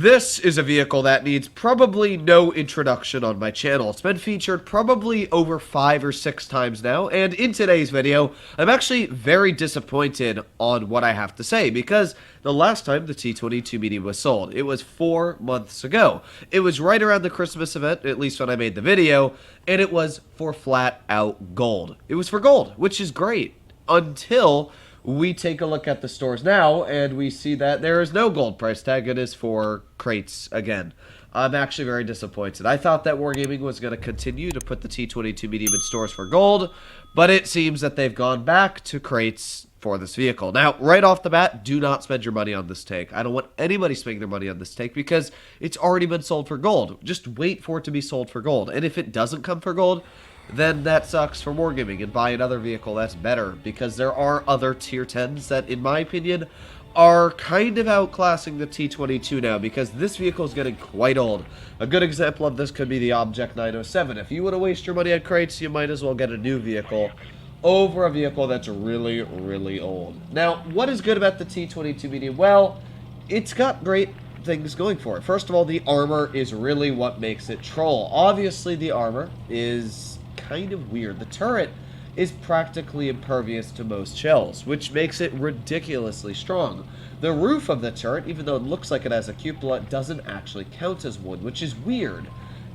This is a vehicle that needs probably no introduction on my channel. It's been featured probably over 5 or 6 times now, and in today's video, I'm actually very disappointed on what I have to say, because the last time the T-22 medium was sold, it was 4 months ago. It was right around the Christmas event, at least when I made the video, and it was for flat out gold. It was for gold, which is great, until we take a look at the stores now, and we see that there is no gold price tag. It is for crates again. I'm actually very disappointed. I thought that Wargaming was going to continue to put the T-22 medium in stores for gold, but it seems that they've gone back to crates for this vehicle. Now, right off the bat, do not spend your money on this tank. I don't want anybody spending their money on this tank because it's already been sold for gold. Just wait for it to be sold for gold. And if it doesn't come for gold, then that sucks for Wargaming, and buy another vehicle that's better, because there are other tier 10s that, in my opinion, are kind of outclassing the T-22 now, because this vehicle is getting quite old. A good example of this could be the Object 907. If you want to waste your money on crates, you might as well get a new vehicle over a vehicle that's really, really old. Now, what is good about the T-22 medium? Well, it's got great things going for it. First of all, the armor is really what makes it troll. Obviously, the armor is kind of weird. The turret is practically impervious to most shells, which makes it ridiculously strong. The roof of the turret, even though it looks like it has a cupola, doesn't actually count as one, which is weird.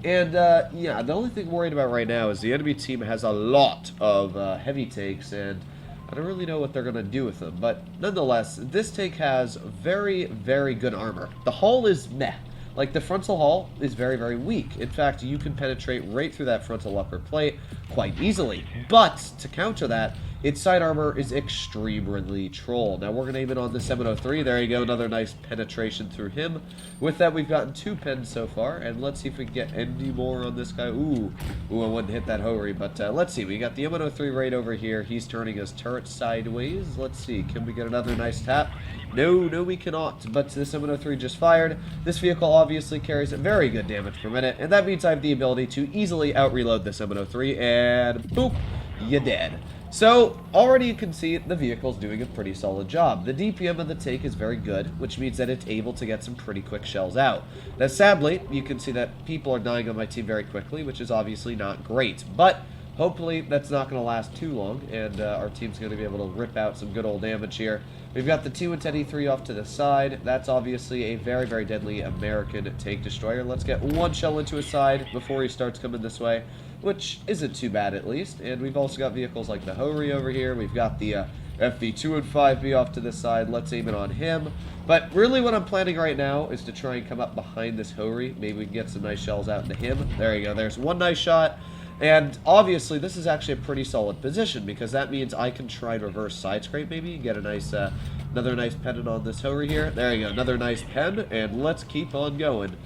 And yeah, the only thing I'm worried about right now is the enemy team has a lot of heavy tanks, and I don't really know what they're going to do with them. But nonetheless, this tank has very, very good armor. The hull is meh. Like, the frontal hull is very, very weak. In fact, you can penetrate right through that frontal upper plate quite easily. But, to counter that, its side armor is extremely troll. Now, we're going to aim it on the 703. There you go, another nice penetration through him. With that, we've gotten 2 pens so far. And let's see if we can get any more on this guy. Ooh, I wouldn't hit that Hoary. But let's see, we got the M103 right over here. He's turning his turret sideways. Let's see, can we get another nice tap? No, we cannot, but this M103 just fired. This vehicle obviously carries very good damage per minute, and that means I have the ability to easily out-reload this M103, and boop, you're dead. So, already you can see the vehicle's doing a pretty solid job. The DPM of the tank is very good, which means that it's able to get some pretty quick shells out. Now, sadly, you can see that people are dying on my team very quickly, which is obviously not great, but hopefully that's not going to last too long, and our team's going to be able to rip out some good old damage here. We've got the T-110 E3 off to the side. That's obviously a very, very deadly American tank destroyer. Let's get one shell into his side before he starts coming this way, which isn't too bad at least. And we've also got vehicles like the Hoary over here. We've got the FV2 and 5B off to the side. Let's aim it on him. But really what I'm planning right now is to try and come up behind this Hoary. Maybe we can get some nice shells out into him. There you go. There's one nice shot. And obviously, this is actually a pretty solid position, because that means I can try and reverse side scrape maybe, get a nice, another nice pennant on this Hoary here. There you go, another nice pen, and let's keep on going.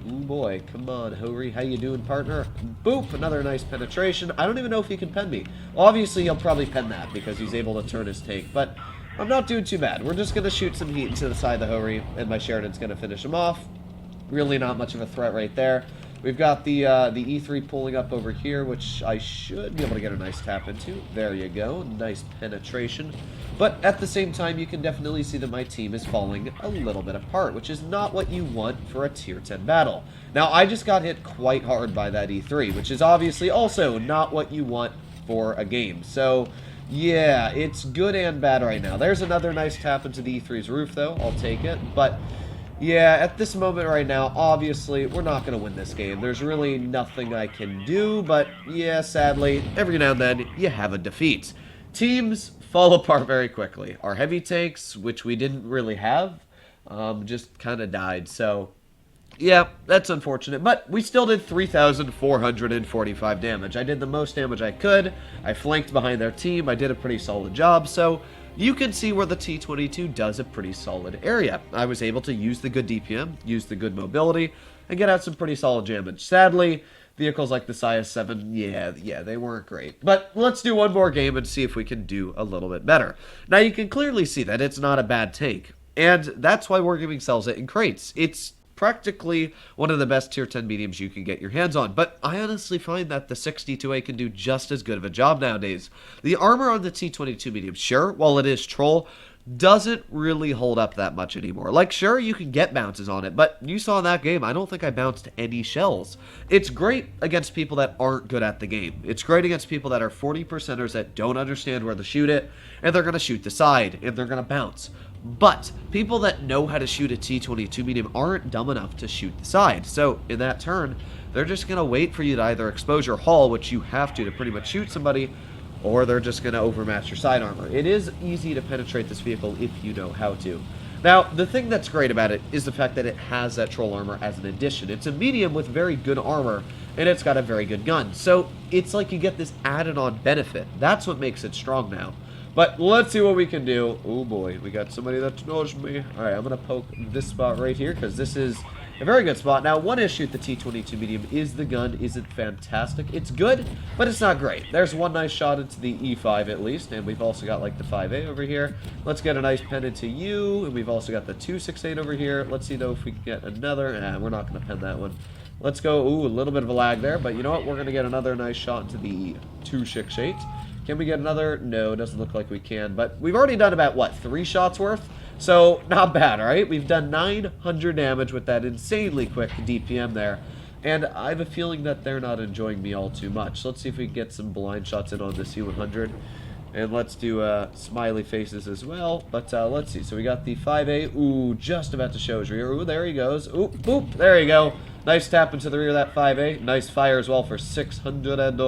Ooh boy, come on, Hoary, how you doing, partner? Boop, another nice penetration. I don't even know if he can pen me. Obviously, he'll probably pen that, because he's able to turn his tank, but I'm not doing too bad. We're just going to shoot some heat into the side of the Hoary, and my Sheridan's going to finish him off. Really not much of a threat right there. We've got the E3 pulling up over here, which I should be able to get a nice tap into. There you go. Nice penetration. But at the same time, you can definitely see that my team is falling a little bit apart, which is not what you want for a tier 10 battle. Now, I just got hit quite hard by that E3, which is obviously also not what you want for a game. So, yeah, it's good and bad right now. There's another nice tap into the E3's roof, though. I'll take it. But yeah, at this moment right now, obviously, we're not going to win this game. There's really nothing I can do, but yeah, sadly, every now and then, you have a defeat. Teams fall apart very quickly. Our heavy tanks, which we didn't really have, just kind of died, so yeah, that's unfortunate, but we still did 3,445 damage. I did the most damage I could. I flanked behind their team. I did a pretty solid job, so you can see where the T-22 does a pretty solid area. I was able to use the good DPM, use the good mobility, and get out some pretty solid damage. Sadly, vehicles like the IS-7, yeah, they weren't great. But let's do one more game and see if we can do a little bit better. Now, you can clearly see that it's not a bad tank, and that's why Wargaming sells it in crates. It's practically one of the best tier 10 mediums you can get your hands on, but I honestly find that the 62A can do just as good of a job nowadays. The armor on the T-22 medium, sure, while it is troll, doesn't really hold up that much anymore. Like, sure, you can get bounces on it, but you saw in that game, I don't think I bounced any shells. It's great against people that aren't good at the game. It's great against people that are 40%ers that don't understand where to shoot it, and they're going to shoot the side, and they're going to bounce. But people that know how to shoot a T-22 medium aren't dumb enough to shoot the side. So, in that turn, they're just going to wait for you to either expose your hull, which you have to pretty much shoot somebody, or they're just going to overmatch your side armor. It is easy to penetrate this vehicle if you know how to. Now, the thing that's great about it is the fact that it has that troll armor as an addition. It's a medium with very good armor, and it's got a very good gun. So, it's like you get this added-on benefit. That's what makes it strong now. But let's see what we can do. Oh boy, we got somebody that knows me. Alright, I'm going to poke this spot right here, because this is a very good spot. Now, one issue with the T-22 medium is the gun isn't fantastic. It's good, but it's not great. There's one nice shot into the E5 at least, and we've also got like the 5A over here. Let's get a nice pen into you, and we've also got the 268 over here. Let's see though if we can get another. We're not going to pen that one. Let's go. Ooh, a little bit of a lag there, but you know what? We're going to get another nice shot into the 268. Can we get another? No, it doesn't look like we can, but we've already done about, what, 3 shots worth? So, not bad, alright? We've done 900 damage with that insanely quick DPM there, and I have a feeling that they're not enjoying me all too much. Let's see if we can get some blind shots in on this U100, and let's do smiley faces as well, but let's see. So we got the 5A, ooh, just about to show his rear. Ooh, there he goes. Ooh, boop, there you go. Nice tap into the rear of that 5A. Nice fire as well for 600, and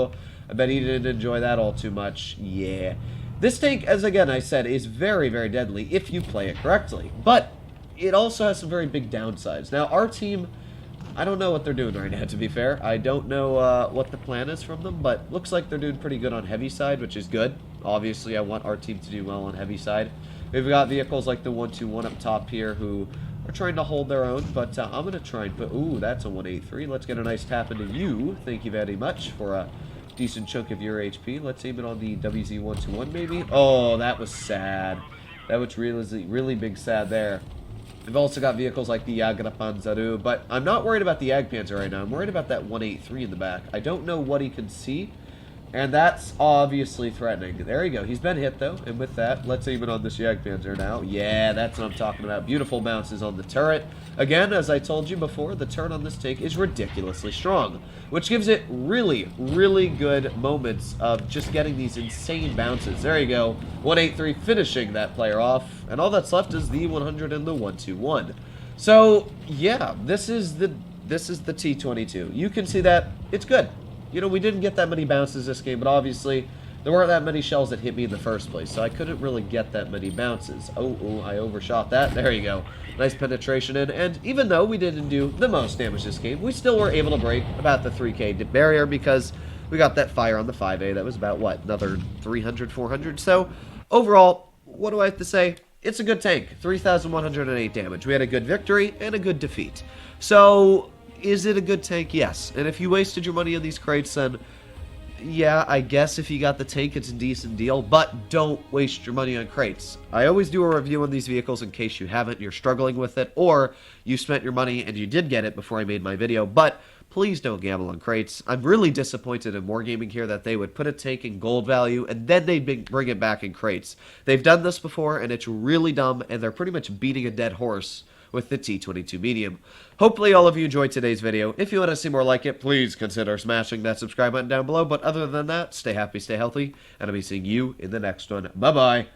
I bet he didn't enjoy that all too much. Yeah. This tank, as again I said, is very, very deadly if you play it correctly. But it also has some very big downsides. Now, our team, I don't know what they're doing right now, to be fair. I don't know what the plan is from them, but looks like they're doing pretty good on heavy side, which is good. Obviously, I want our team to do well on heavy side. We've got vehicles like the 121 up top here who are trying to hold their own, but I'm going to try and put... Ooh, that's a 183. Let's get a nice tap into you. Thank you very much for a decent chunk of your HP. Let's aim it on the WZ-121 maybe. Oh, that was sad. That was really, really big sad there. We've also got vehicles like the Panzeru, but I'm not worried about the Panzer right now. I'm worried about that 183 in the back. I don't know what he can see, and that's obviously threatening. There you go. He's been hit, though, and with that, let's aim it on this Panzer now. Yeah, that's what I'm talking about. Beautiful bounces on the turret. Again, as I told you before, the turret on this tank is ridiculously strong, which gives it really, really good moments of just getting these insane bounces. There you go. 183 finishing that player off, and all that's left is the 100 and the 121. So, yeah, this is the T-22. You can see that it's good. You know, we didn't get that many bounces this game, but obviously there weren't that many shells that hit me in the first place, so I couldn't really get that many bounces. Oh, I overshot that. There you go. Nice penetration in, and even though we didn't do the most damage this game, we still were able to break about the 3K barrier because we got that fire on the 5A. That was about, what, another 300, 400? So, overall, what do I have to say? It's a good tank. 3,108 damage. We had a good victory and a good defeat. So, is it a good tank? Yes. And if you wasted your money on these crates, then yeah, I guess if you got the tank, it's a decent deal, but don't waste your money on crates. I always do a review on these vehicles in case you haven't, you're struggling with it, or you spent your money and you did get it before I made my video, but please don't gamble on crates. I'm really disappointed in Wargaming here that they would put a tank in gold value and then they'd bring it back in crates. They've done this before, and it's really dumb, and they're pretty much beating a dead horse with the T-22 medium. Hopefully all of you enjoyed today's video. If you want to see more like it, please consider smashing that subscribe button down below. But other than that, stay happy, stay healthy, and I'll be seeing you in the next one. Bye-bye.